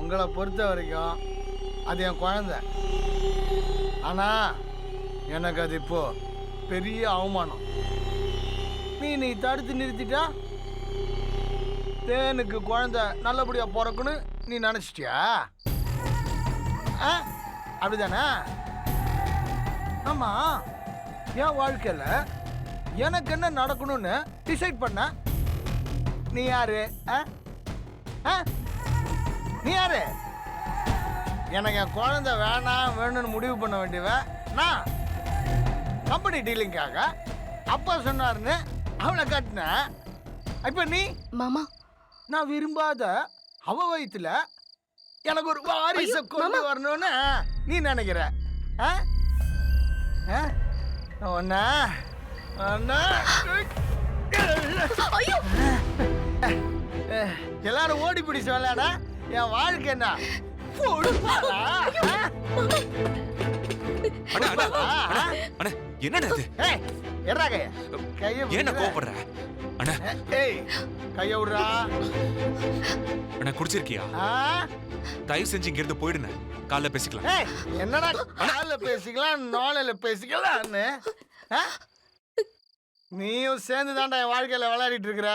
உங்களை பொறுத்த வரைக்கும் அது என் குழந்தை. ஆனால் எனக்கு அது இப்போ பெரிய அவமானம். நீ தடுத்து நிறுத்திட்டா தேனுக்கு குழந்தை நல்லபடியாக பிறக்குன்னு நீ நினச்சிட்டியா? அப்படிதானே? ஆமாம், என் வாழ்க்கையில் எனக்கு என்ன நடக்கணும்னு டிசைட் பண்ண நீ யாரு? நீ யாரு? எனக்கு என் குழந்தை வேணாம் வேணும்னு முடிவு பண்ண வேண்டியவ நான். கம்பெனி டீலிங்காக அப்பா சொன்னாருன்னு அவளை கட்டினேன். இப்போ நீ மாமா, நான் விரும்பாத அவ வயிற்றுல எனக்கு ஒரு வாரிசை கொண்டு வரணும்னு நீ நினைக்கிற? ஒன்னா எல்லாரும் ஓடி பிடிச்ச விளையாட என் வாழ்க்கை என்ன கைய விடுறா. குடிச்சிருக்கியா? தயவு செஞ்சு இங்க இருந்து போயிடுங்க. காலைல பேசிக்கலாம். என்னடா காலைல பேசிக்கலாம் நாளையில பேசிக்கலாம்னு நீயும் சேர்ந்து தான்டா என் வாழ்க்கையில விளையாடிட்டு இருக்கிற.